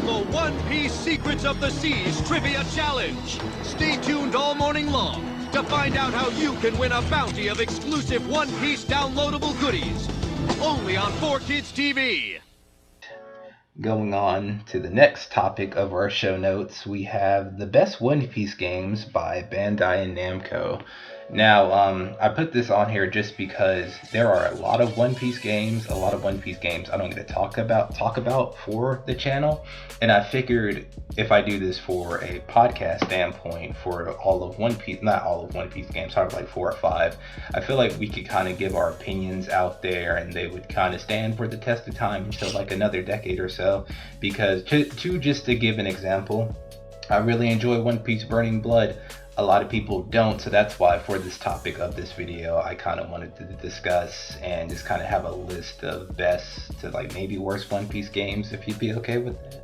the One Piece Secrets of the Seas Trivia Challenge. Stay tuned all morning long to find out how you can win a bounty of exclusive One Piece downloadable goodies. Only on 4Kids TV. Going on to the next topic of our show notes, we have the best One Piece games by Bandai and Namco. Now, I put this on here just because there are a lot of One Piece games I don't get to talk about for the channel, and I figured if I do this for a podcast standpoint for all of One Piece, not all of One Piece games, probably like 4 or 5, I feel like we could kind of give our opinions out there and they would kind of stand for the test of time until like another decade or so. Because just to give an example, I really enjoy One Piece Burning Blood. A lot of people don't, so that's why for this topic of this video, I kind of wanted to discuss and just kind of have a list of best to like maybe worst One Piece games, if you'd be okay with that.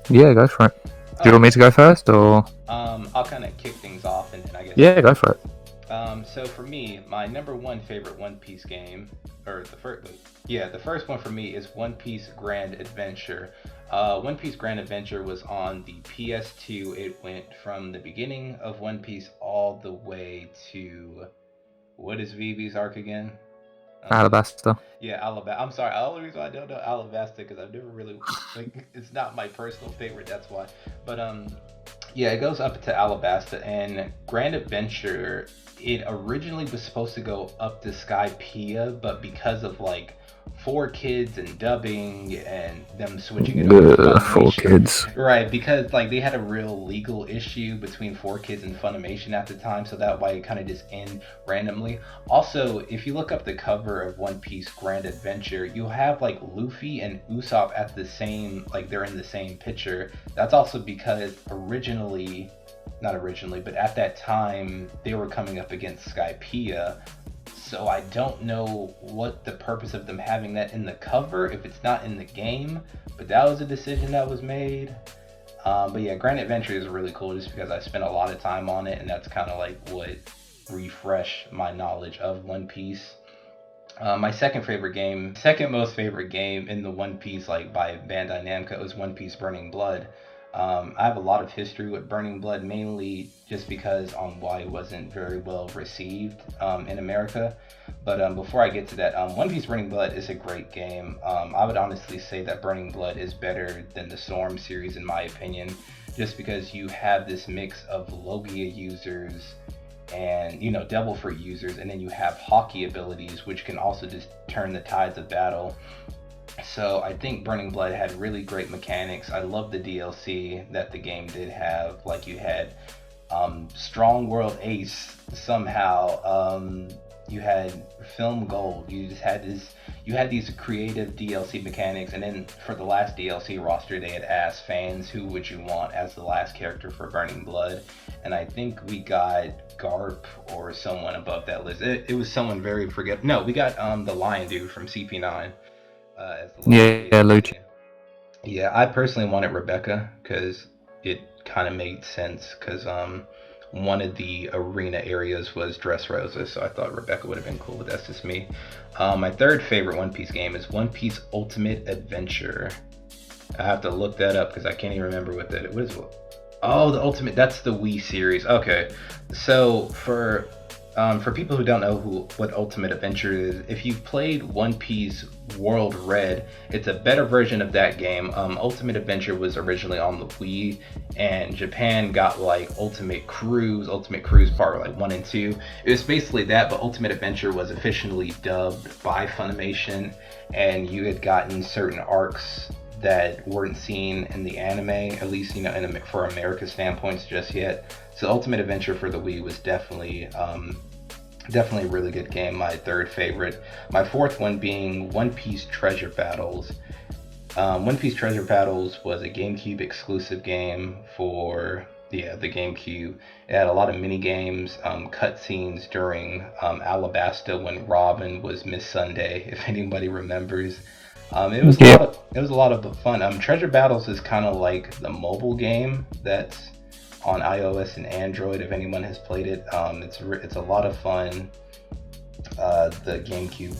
Yeah, go for it. Do you want me to go first, or? I'll kind of kick things off, and then I guess. Yeah, go for it. So for me, my number one favorite One Piece game, or the first one for me is One Piece Grand Adventure. One Piece Grand Adventure was on the PS2. It went from the beginning of One Piece all the way to, what is Vivi's arc again? Alabasta. Yeah, Alabasta. I'm sorry. The only reason I don't know Alabasta because I've never really, like, it's not my personal favorite. That's why. But yeah, it goes up to Alabasta, and Grand Adventure. It originally was supposed to go up to Skypiea, but because of like 4Kids and dubbing and them switching it over to Funimation, 4Kids. Right, because like they had a real legal issue between 4Kids and Funimation at the time, so that why it kind of just ended randomly. Also, if you look up the cover of One Piece Grand Adventure, you have like Luffy and Usopp at the same, like they're in the same picture. That's also because not originally, but at that time they were coming up against Skypiea. So I don't know what the purpose of them having that in the cover if it's not in the game, but that was a decision that was made. But yeah, Grand Adventure is really cool just because I spent a lot of time on it, and that's kind of like what refreshed my knowledge of One Piece. My second most favorite game in the One Piece, like by Bandai Namco, is One Piece Burning Blood. I have a lot of history with Burning Blood, mainly just because on why it wasn't very well received in America. But before I get to that, One Piece Burning Blood is a great game. I would honestly say that Burning Blood is better than the Storm series in my opinion, just because you have this mix of Logia users and, you know, Devil Fruit users, and then you have Haki abilities, which can also just turn the tides of battle. So I think Burning Blood had really great mechanics. I love the DLC that the game did have. Like you had Strong World Ace somehow. You had Film Gold. You had these creative DLC mechanics. And then for the last DLC roster, they had asked fans who would you want as the last character for Burning Blood. And I think we got Garp or someone above that list. It was someone very forgettable. No, we got the Lion Dude from CP9. Lucha. Yeah, I personally wanted Rebecca because it kind of made sense because one of the arena areas was Dressrosa, so I thought Rebecca would have been cool, but that's just me. My third favorite One Piece game is One Piece Ultimate Adventure. I have to look that up because I can't even remember what is it. Oh, the Ultimate, that's the Wii series. Okay, so for people who don't know what Ultimate Adventure is, if you've played One Piece World Red, it's a better version of that game. Ultimate Adventure was originally on the Wii, and Japan got like Ultimate Cruise Part like 1 and 2. It was basically that, but Ultimate Adventure was officially dubbed by Funimation, and you had gotten certain arcs that weren't seen in the anime, at least, you know, for America's standpoints just yet. So Ultimate Adventure for the Wii was definitely a really good game, my third favorite. My fourth one being One Piece Treasure Battles. One Piece Treasure Battles was a GameCube exclusive game for the GameCube. It had a lot of mini games, cutscenes during Alabasta when Robin was Miss Sunday, if anybody remembers. It was a lot of fun. Treasure Battles is kind of like the mobile game that's on iOS and Android. If anyone has played it, it's a lot of fun. The GameCube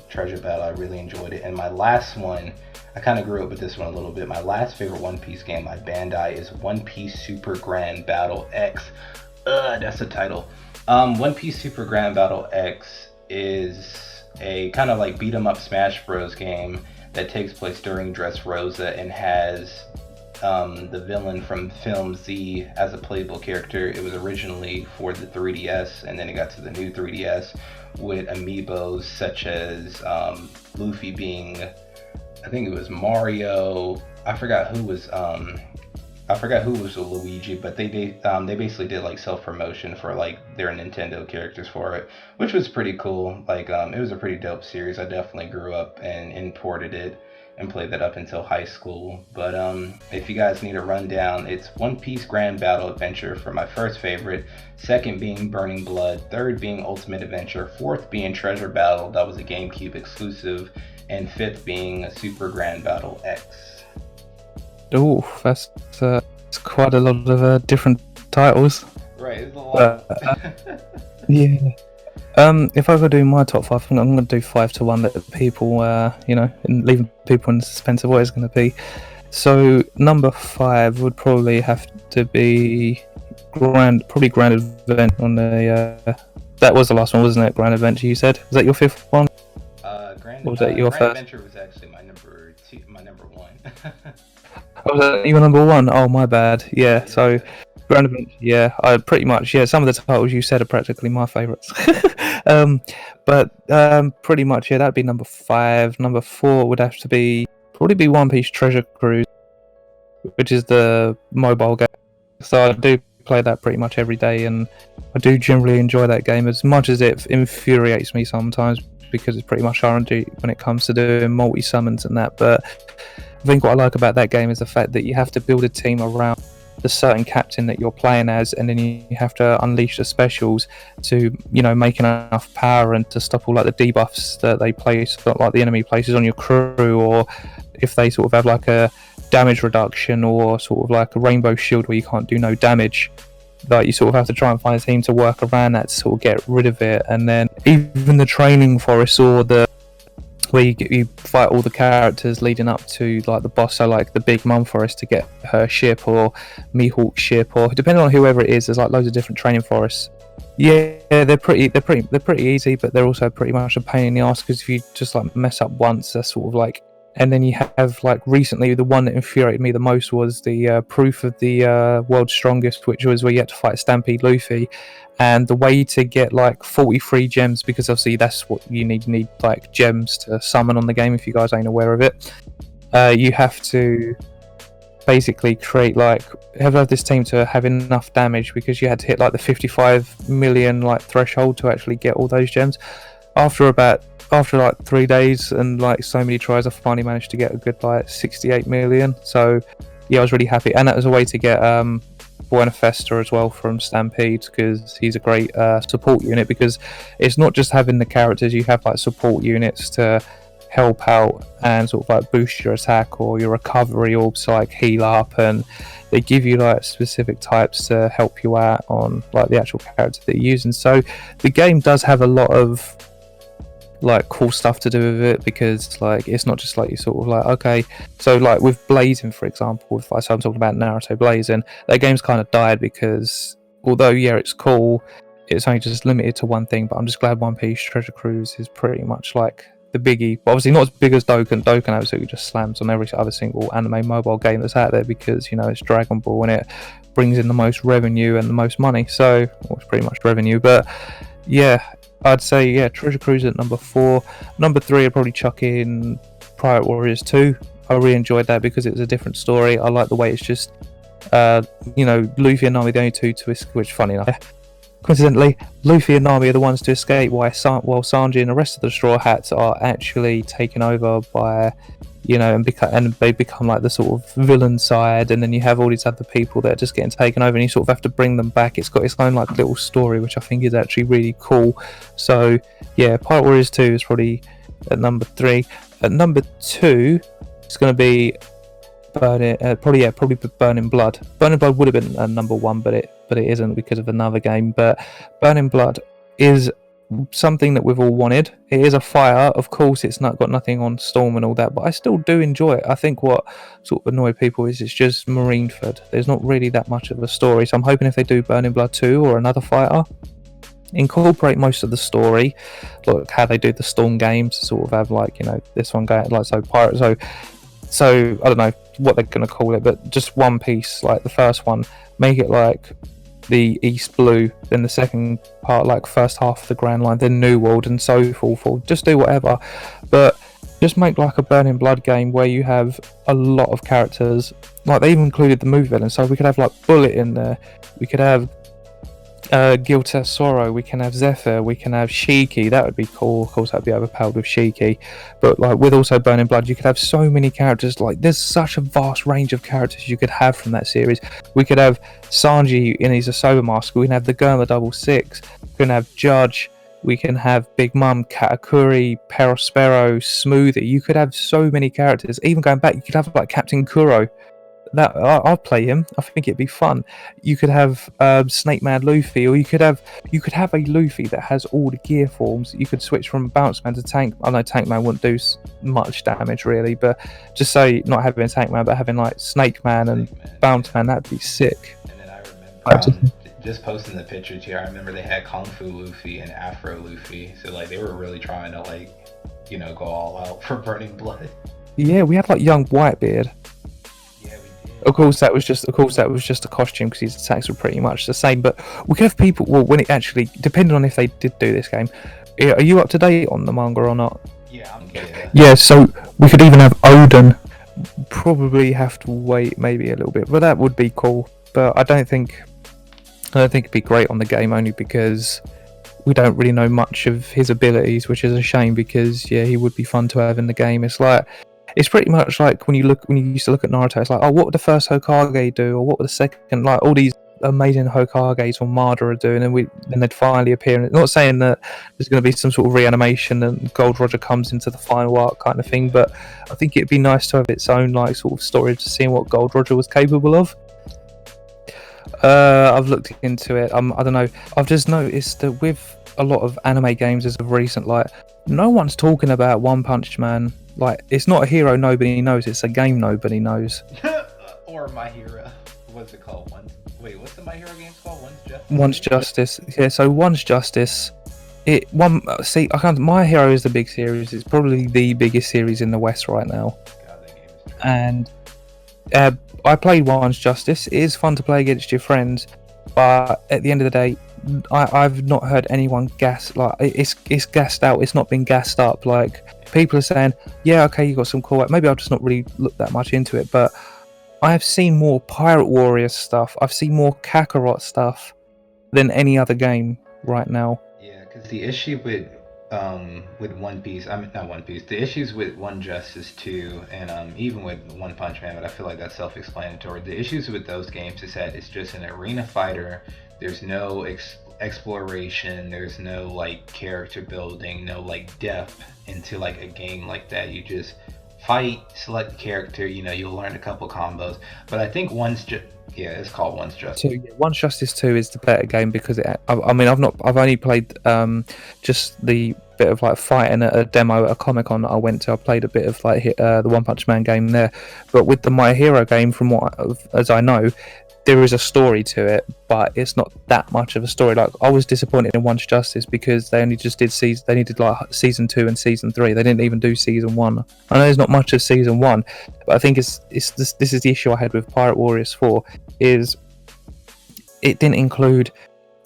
Treasure Battle, I really enjoyed it. And my last one, I kind of grew up with this one a little bit. My last favorite One Piece game by Bandai is One Piece Super Grand Battle X. That's the title. One Piece Super Grand Battle X is a kind of like beat 'em up Smash Bros game that takes place during Dressrosa and has the villain from Film Z as a playable character. It was originally for the 3DS, and then it got to the new 3DS with amiibos such as Luffy being, I think it was Mario. I forgot who was Luigi, but they basically did like self promotion for like their Nintendo characters for it, which was pretty cool. Like it was a pretty dope series. I definitely grew up and imported it and played that up until high school. But if you guys need a rundown, it's One Piece Grand Battle Adventure for my first favorite, second being Burning Blood, third being Ultimate Adventure, fourth being Treasure Battle, that was a GameCube exclusive, and fifth being Super Grand Battle X. Oh, that's quite a lot of different titles. Right, it's a lot. Yeah. If I were to do my top 5, I think I'm going to do 5 to 1, let people, and leaving people in suspense of what it's going to be. So number 5 would probably have to be Grand Adventure on the. That was the last one, wasn't it? Grand Adventure. You said. Was that your 5th one? Grand Grand Adventure was actually my number 1. Oh, was that your number 1? Oh, my bad. Yeah. So. Grand Adventure, yeah, I pretty much, yeah, some of the titles you said are practically my favourites. But pretty much, yeah, that'd be number 5. Number 4 would have to probably be One Piece Treasure Cruise, which is the mobile game. So I do play that pretty much every day, and I do generally enjoy that game as much as it infuriates me sometimes because it's pretty much RNG when it comes to doing multi-summons and that. But I think what I like about that game is the fact that you have to build a team around the certain captain that you're playing as, and then you have to unleash the specials to make enough power and to stop all like the debuffs that they place, like the enemy places on your crew, or if they sort of have like a damage reduction or sort of like a rainbow shield where you can't do no damage, like you sort of have to try and find a team to work around that to sort of get rid of it. And then even the training forest or the where you fight all the characters leading up to like the boss, so like the big mum forest to get her ship, or Mihawk's ship, or depending on whoever it is, there's like loads of different training forests. Yeah, they're pretty easy, but they're also pretty much a pain in the ass because if you just like mess up once, that's sort of like. And then you have like recently the one that infuriated me the most was the proof of the world's strongest, which was where you had to fight Stampede Luffy, and the way to get like 43 gems, because obviously that's what you need like gems to summon on the game if you guys ain't aware of it. You have to basically create have this team to have enough damage, because you had to hit like the 55 million like threshold to actually get all those gems. After like 3 days and like so many tries, I finally managed to get a good like 68 million. So yeah, I was really happy, and that was a way to get Buena Festa as well from Stampede, because he's a great support unit, because it's not just having the characters, you have like support units to help out and sort of like boost your attack or your recovery orbs to like heal up, and they give you like specific types to help you out on like the actual character that you're using. So the game does have a lot of like cool stuff to do with it, because like it's not just like you sort of like, okay, so like with blazing, for example, so I'm talking about Naruto blazing, that game's kind of died because although yeah it's cool, it's only just limited to one thing. But I'm just glad One Piece Treasure Cruise is pretty much like the biggie, but obviously not as big as Dokkan absolutely just slams on every other single anime mobile game that's out there, because it's Dragon Ball and it brings in the most revenue and the most money, so it's pretty much revenue. But yeah, I'd say yeah, Treasure Cruise at number 4. Number 3, I'd probably chuck in Pirate Warriors 2. I really enjoyed that because it was a different story. I like the way it's just, Luffy and Nami the only two to escape, which funny enough, coincidentally, Luffy and Nami are the ones to escape, while Sanji and the rest of the Straw Hats are actually taken over by, and they become like the sort of villain side, and then you have all these other people that are just getting taken over, and you sort of have to bring them back. It's got its own like little story, which I think is actually really cool. So yeah, Pirate Warriors 2 is probably at number 3. At number 2, it's going to be probably Burning Blood. Burning Blood would have been number 1, but it isn't because of another game. But Burning Blood is something that we've all wanted. It is a fighter, of course. It's not got nothing on Storm and all that, but I still do enjoy it. I think what sort of annoyed people is it's just Marineford. There's not really that much of a story, so I'm hoping if they do Burning Blood 2 or another fighter, incorporate most of the story, like how they do the Storm games, sort of have like, you know, this one going like so pirate, so I don't know what they're gonna call it, but just One Piece, like the first one, make it like the East Blue, then the second part like first half of the Grand Line, then New World, and so forth. Or just do whatever, but just make like a Burning Blood game where you have a lot of characters. Like they even included the movie villain, so we could have like Bullet in there, we could have Guilty Sorrow, we can have Zephyr, we can have Shiki. That would be cool. Of course, that'd be overpowered with Shiki, but like with also Burning Blood, you could have so many characters. Like there's such a vast range of characters you could have from that series. We could have Sanji in his Asoba mask. We can have the girl in the 66. We can have Judge. We can have Big Mum, Katakuri, Perospero, Smoothie. You could have so many characters. Even going back, you could have like Captain Kuro. That I'll play him. I think it'd be fun. You could have Snake Man Luffy, or you could have a Luffy that has all the gear forms. You could switch from Bounce Man to Tank. I know Tank Man wouldn't do much damage really, but just say not having Tank Man, but having like Snake Man and Bounce Man, that'd be sick. And then I remember just posting the pictures here. I remember they had Kung Fu Luffy and Afro Luffy, so like they were really trying to like, you know, go all out for Burning Blood. Yeah, we had like young Whitebeard. Of course, that was just a costume because his attacks were pretty much the same. But we could have people. Well, when it actually, depending on if they did do this game, are you up to date on the manga or not? Yeah, Yeah, so we could even have Odin. Probably have to wait maybe a little bit, but that would be cool. But I don't think it'd be great on the game, only because we don't really know much of his abilities, which is a shame because yeah, he would be fun to have in the game. It's pretty much like when you used to look at Naruto, it's like, oh, what would the first Hokage do, or what would the second, like all these amazing Hokages or Madara do, and then they'd finally appear. And not saying that there's going to be some sort of reanimation and Gold Roger comes into the final arc kind of thing, but I think it'd be nice to have its own like sort of story to seeing what Gold Roger was capable of. I've looked into it. I don't know. I've just noticed that with a lot of anime games as of recent, like no one's talking about One Punch Man. Like, it's not a hero nobody knows, it's a game nobody knows. Or My Hero. What's it called? What's the My Hero game called? One's Justice. Yeah, so One's Justice. My Hero is the big series. It's probably the biggest series in the West right now. God, that game is crazy. And I played One's Justice. It is fun to play against your friends, but at the end of the day, I've not heard anyone it's gassed out. It's not been gassed up. Like, people are saying, yeah, okay, you got some cool. Maybe I've just not really looked that much into it, but I have seen more Pirate Warrior stuff. I've seen more Kakarot stuff than any other game right now. Yeah, because the issue with One Piece, not One Piece, the issues with One Justice 2 and even with One Punch Man, but I feel like that's self-explanatory. The issues with those games is that it's just an arena fighter. There's no exploration, there's no like character building, no like depth into like a game like that. You just fight, select the character, you know, you'll learn a couple combos. But I think it's called One's Justice. So yeah, One's Justice 2 is the better game because I've only played just the bit of like fighting at a demo at a Comic-Con that I went to. I played a bit of like the One Punch Man game there, but with the My Hero game, as I know, there is a story to it, but it's not that much of a story. Like, I was disappointed in One's Justice because they only just did season 2 and season 3. They didn't even do season 1. I know there's not much of season 1, but I think this is the issue I had with Pirate Warriors 4, is it didn't include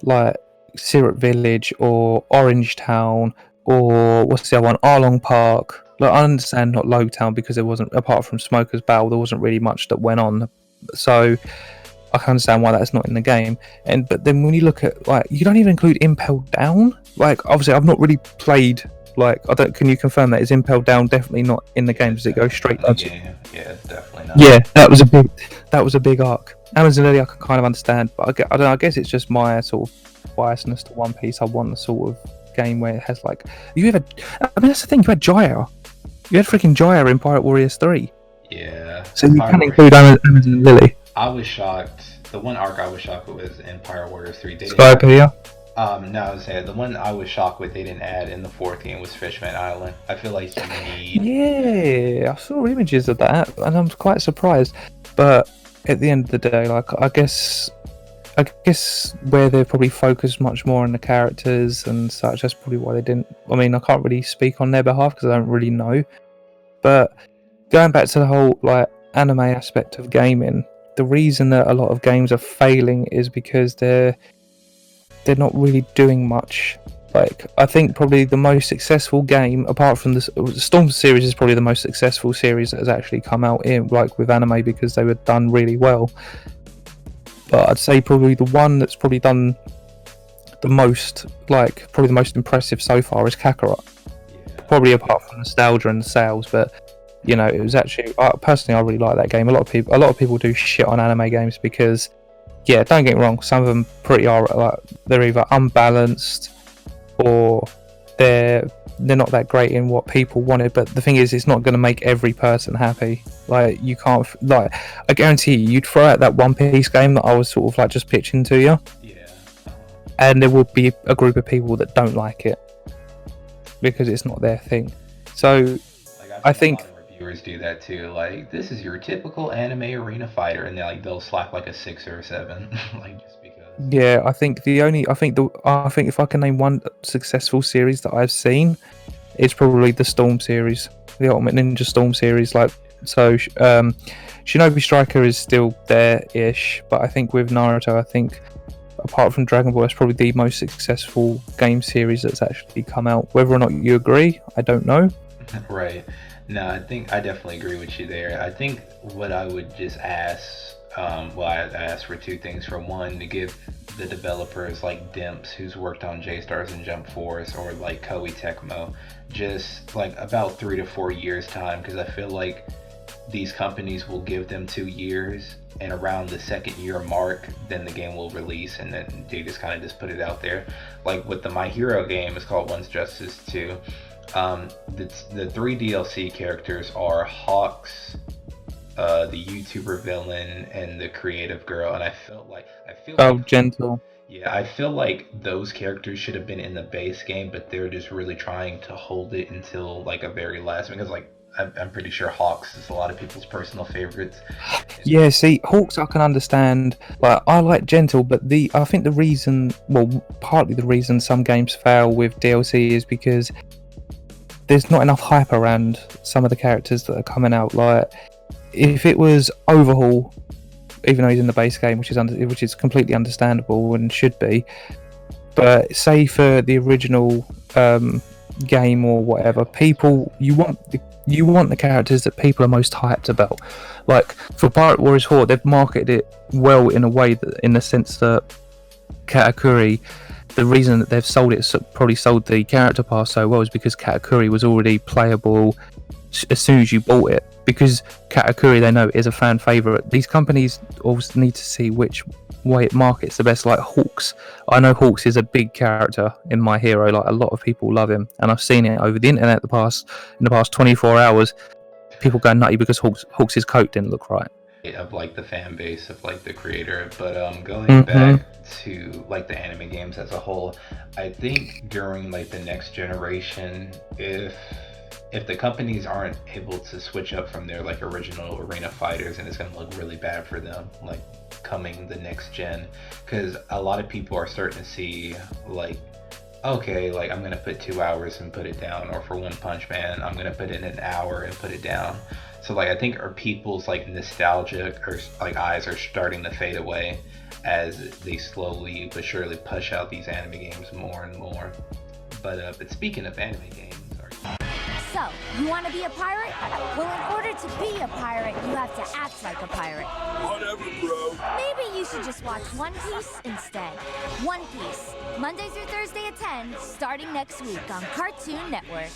like Syrup Village or Orange Town or what's the other one, Arlong Park. Like, I understand not Logtown because there wasn't, apart from Smoker's Barrel, there wasn't really much that went on. So I can understand why that's not in the game. But then when you look at, like, you don't even include Impel Down. Like, obviously I've not really played, like, can you confirm that is Impel Down definitely not in the game? Does it go straight up? Yeah, it's definitely not. Yeah, that was a big arc. Amazon Lily I can kind of understand, but I don't know, I guess it's just my sort of biasness to One Piece. I want a sort of game where it has like, that's the thing, you had Jaya. You had freaking Jaya in Pirate Warriors 3. Yeah. So you can include Amazon Lily. I was shocked. The one arc I was shocked with was in Pirate Warriors 3. Skypiea? No, I was saying the one I was shocked with they didn't add in the fourth game was Fishman Island. I feel like you need. Yeah, I saw images of that, and I'm quite surprised. But at the end of the day, like I guess where they're probably focused much more on the characters and such. That's probably why they didn't. I mean, I can't really speak on their behalf because I don't really know. But going back to the whole like anime aspect of gaming, the reason that a lot of games are failing is because they're not really doing much. Like, I think probably the most successful game, apart from the Storm series, is probably the most successful series that has actually come out in like with anime because they were done really well. But I'd say probably the one that's probably done the most, like probably the most impressive so far, is Kakarot. Yeah. Probably apart from nostalgia and sales, but you know, it was actually personally I really like that game. A lot of people do shit on anime games because, yeah, don't get me wrong, some of them pretty are like they're either unbalanced or they're not that great in what people wanted. But the thing is, it's not going to make every person happy. Like, you can't, like, I guarantee you'd throw out that One Piece game that I was sort of like just pitching to you, Yeah. and there would be a group of people that don't like it because it's not their thing. So Like, I've I seen think a lot of reviewers do that too. Like, this is your typical anime arena fighter, and they'll slap like a 6 or a 7, like just because. yeah, I think if I can name one successful series that I've seen, it's probably the Storm series, the Ultimate Ninja Storm series. Like, so, Shinobi Striker is still there-ish, but I think with Naruto, I think apart from Dragon Ball, it's probably the most successful game series that's actually come out. Whether or not you agree, I don't know. Right. No, I think I definitely agree with you there. I think what I would just ask, I asked for two things. For one, to give the developers like Dimps, who's worked on J-Stars and Jump Force, or like Koei Tecmo, just like about 3 to 4 years time, because I feel like these companies will give them 2 years, and around the second year mark, then the game will release, and then they just kind of just put it out there. Like with the My Hero game, it's called One's Justice 2. The 3 DLC characters are Hawks, the YouTuber villain, and the creative girl, and I feel like Gentle. yeah, I feel like those characters should have been in the base game, but they're just really trying to hold it until like a very last, because like I'm pretty sure Hawks is a lot of people's personal favorites. Yeah, see, Hawks I can understand. Like, I like Gentle, but I think the reason, well, partly the reason some games fail with DLC is because there's not enough hype around some of the characters that are coming out. Like, if it was Overhaul, even though he's in the base game, which is completely understandable and should be, but say for the original game or whatever, people, you want the characters that people are most hyped about. Like for Pirate Warriors 4, they've marketed it well in a way that, in the sense that Katakuri, the reason that they've probably sold the character pass so well is because Katakuri was already playable as soon as you bought it, because Katakuri, they know, is a fan favorite. These companies always need to see which way it markets the best. Like Hawks, I know Hawks is a big character in My Hero. Like, a lot of people love him, and I've seen it over the internet in the past 24 hours. People go nutty because Hawks' coat didn't look right. Of like the fan base of like the creator, but going back to like the anime games as a whole, I think during like the next generation, if the companies aren't able to switch up from their like original arena fighters, and it's going to look really bad for them like coming the next gen, because a lot of people are starting to see like, okay, like I'm going to put 2 hours and put it down, or for One Punch Man, I'm going to put in an hour and put it down. So like I think our people's like nostalgic or like eyes are starting to fade away as they slowly but surely push out these anime games more and more. But speaking of anime games, so, you want to be a pirate? Well, in order to be a pirate, you have to act like a pirate. Whatever, bro. Maybe you should just watch One Piece instead. One Piece, Monday through Thursday at 10, starting next week on Cartoon Network.